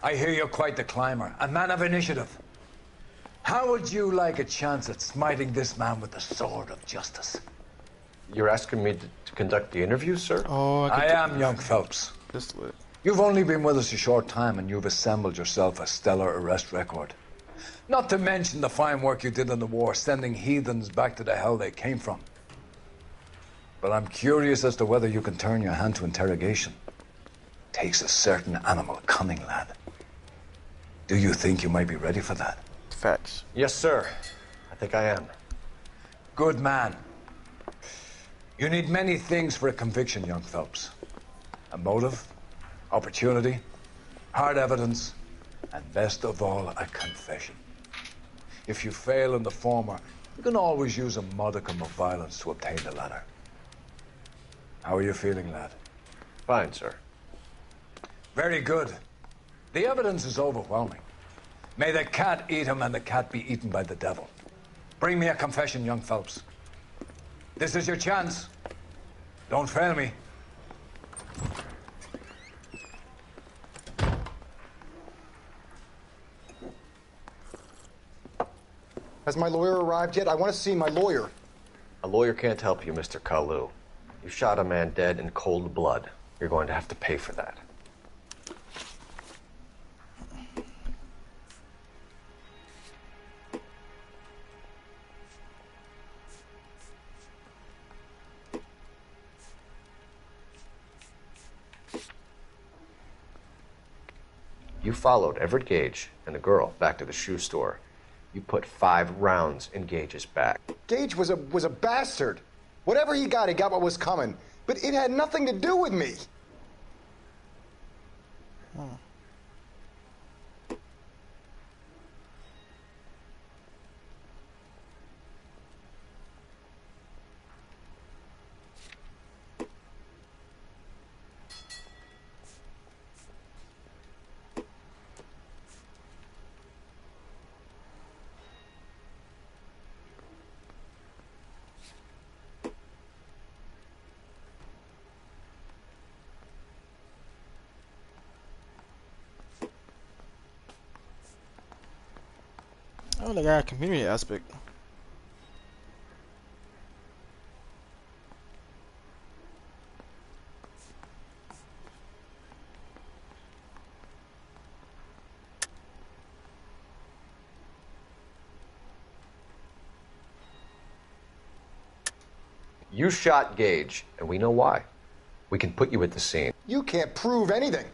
I hear you're quite the climber, a man of initiative. How would you like a chance at smiting this man with the sword of justice?
You're asking me to conduct the interview, sir?
Oh,
I am, young Phelps.
This lit.
You've only been with us a short time, and you've assembled yourself a stellar arrest record. Not to mention the fine work you did in the war, sending heathens back to the hell they came from. But I'm curious as to whether you can turn your hand to interrogation. Takes a certain animal cunning, lad. Do you think you might be ready for that?
Facts.
Yes, sir. I think I am.
Good man. You need many things for a conviction, young Phelps. A motive, opportunity, hard evidence, and best of all, a confession. If you fail in the former, you can always use a modicum of violence to obtain the latter. How are you feeling, lad?
Fine, sir.
Very good. The evidence is overwhelming. May the cat eat him and the cat be eaten by the devil. Bring me a confession, young Phelps. This is your chance. Don't fail me.
Has my lawyer arrived yet? I want to see my lawyer.
A lawyer can't help you, Mr. Kalu. You shot a man dead in cold blood. You're going to have to pay for that. You followed Everett Gage and the girl back to the shoe store. You put 5 rounds in Gage's back.
Gage was a bastard. Whatever he got what was coming. But it had nothing to do with me.
Oh, they got a community aspect.
You shot Gage, and we know why. We can put you at the scene.
You can't prove anything.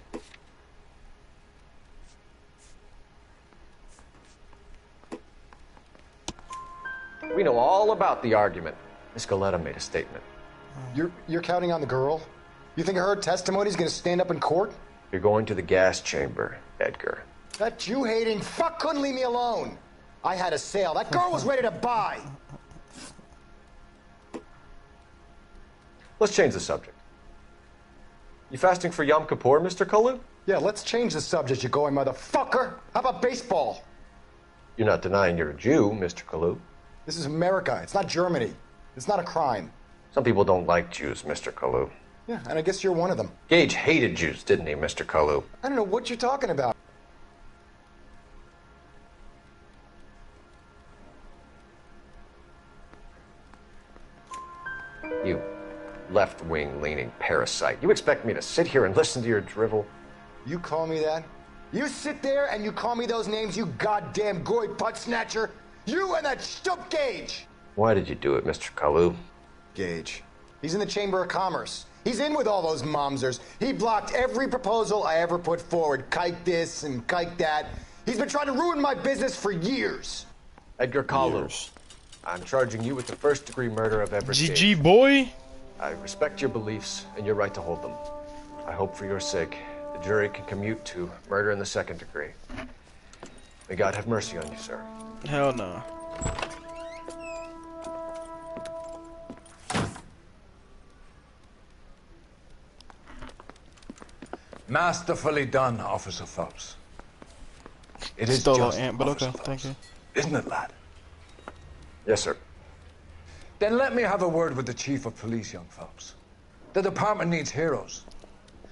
We know all about the argument. Miss Goleta made a statement.
You're counting on the girl? You think her testimony's gonna stand up in court?
You're going to the gas chamber, Edgar.
That Jew-hating fuck couldn't leave me alone. I had a sale. That girl was ready to buy.
Let's change the subject. You fasting for Yom Kippur, Mr. Kalu?
Yeah, let's change the subject, you going motherfucker. How about baseball?
You're not denying you're a Jew, Mr. Kalu.
This is America. It's not Germany. It's not a crime.
Some people don't like Jews, Mr. Kalu.
Yeah, and I guess you're one of them.
Gage hated Jews, didn't he, Mr. Kalu?
I don't know what you're talking about.
You left-wing leaning parasite. You expect me to sit here and listen to your drivel?
You call me that? You sit there and you call me those names, you goddamn goy butt snatcher? You and that Stup Gage!
Why did you do it, Mr. Kalu?
Gage. He's in the Chamber of Commerce. He's in with all those momsers. He blocked every proposal I ever put forward. Kike this and kike that. He's been trying to ruin my business for years.
Edgar Kalu. I'm charging you with the first-degree murder of Everett
GG,
Gage.
boy.
I respect your beliefs and your right to hold them. I hope for your sake the jury can commute to murder in the second degree. May God have mercy on you, sir.
Hell no.
Masterfully done, Officer Phelps. It is
Stole
just,
an ant, but okay,
Officer
thank you.
Isn't it, lad?
Yes, sir.
Then let me have a word with the Chief of Police, young Phelps. The department needs heroes.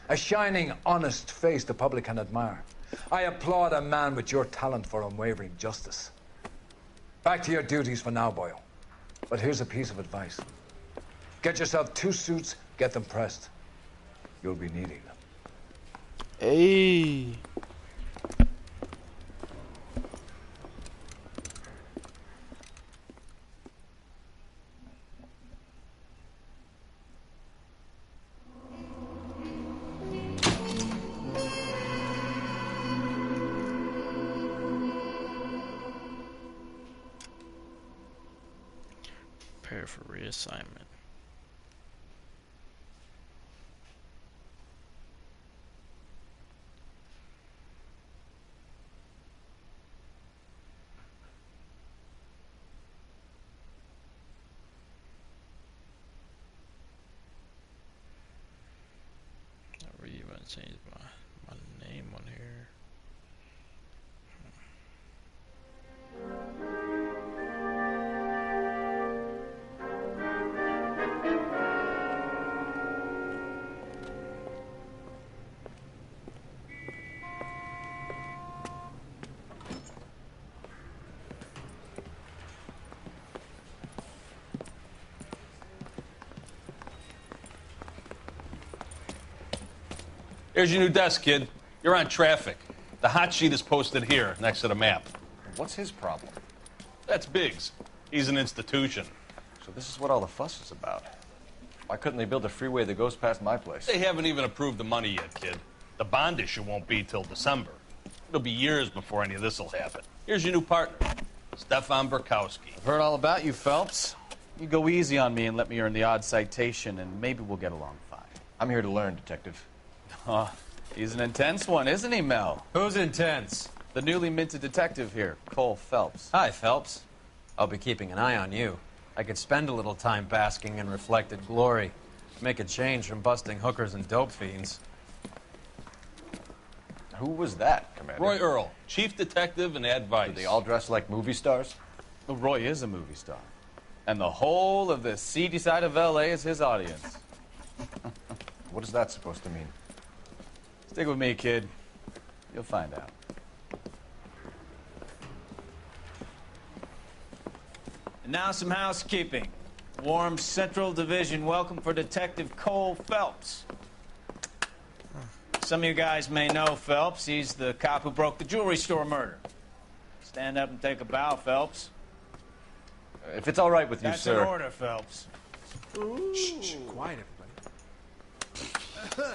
A shining, honest face the public can admire. I applaud a man with your talent for unwavering justice. Back to your duties for now, Boyle. But here's a piece of advice. Get yourself 2 suits, get them pressed. You'll be needing them.
Hey. Prepare for reassignment. I really want to change my name on here.
Here's your new desk, kid. You're on traffic. The hot sheet is posted here, next to the map.
What's his problem?
That's Biggs. He's an institution.
So this is what all the fuss is about. Why couldn't they build a freeway that goes past my place?
They haven't even approved the money yet, kid. The bond issue won't be till December. It'll be years before any of this will happen. Here's your new partner, Stefan Burkowski.
I've heard all about you, Phelps. You go easy on me and let me earn the odd citation, and maybe we'll get along fine.
I'm here to learn, Detective.
Oh, he's an intense one, isn't he, Mel?
Who's intense?
The newly minted detective here, Cole Phelps.
Hi, Phelps. I'll be keeping an eye on you. I could spend a little time basking in reflected glory. Make a change from busting hookers and dope fiends.
Who was that, Commander?
Roy Earl, chief detective and advice.
Do they all dress like movie stars?
Well, Roy is a movie star. And the whole of the seedy side of L.A. is his audience.
What is that supposed to mean?
Stick with me, kid. You'll find out. And now some housekeeping. Warm Central Division welcome for Detective Cole Phelps. Some of you guys may know Phelps. He's the cop who broke the jewelry store murder. Stand up and take a bow, Phelps.
If it's all right with you,
That's
sir.
an order, Phelps.
Shh, quiet, everybody.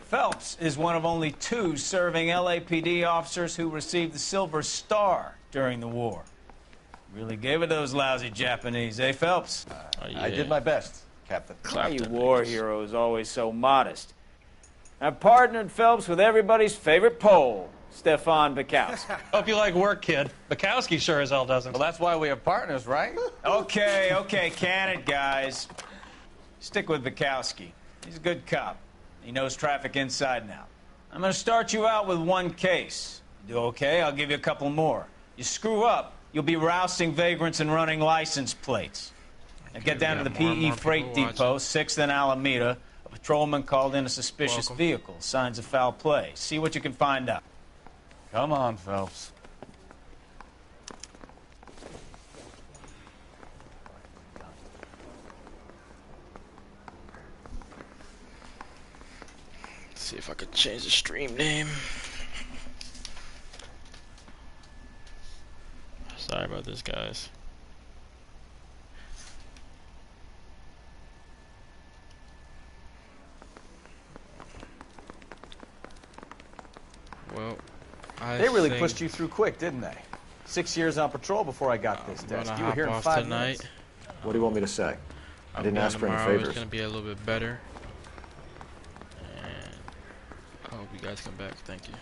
Phelps is one of only 2 serving LAPD officers who received the Silver Star during the war. Really gave it those lousy Japanese, eh, Phelps?
I did my best, Captain.
Why you war heroes always so modest? I've partnered Phelps with everybody's favorite Pole, Stefan Bukowski.
Hope you like work, kid. Bukowski sure as hell doesn't.
Well, that's why we have partners, right? Okay, can it, guys. Stick with Bukowski. He's a good cop. He knows traffic inside and out. I'm going to start you out with 1 case. You do okay, I'll give you a couple more. You screw up, you'll be rousting vagrants and running license plates. Now get down to the PE Freight Depot, 6th and Alameda. A patrolman called in a suspicious vehicle. Signs of foul play. See what you can find out. Come on, Phelps.
See if I could change the stream name. Sorry about this, guys.
They really
think
pushed you through quick, didn't they? 6 years on patrol before I got this
I'm
desk.
gonna
You were
hop
here in
off
5
tonight.
minutes.
What do you want me to say? I didn't ask for any
Tomorrow
favors.
it's gonna be a little bit better. And I hope you guys come back. Thank you.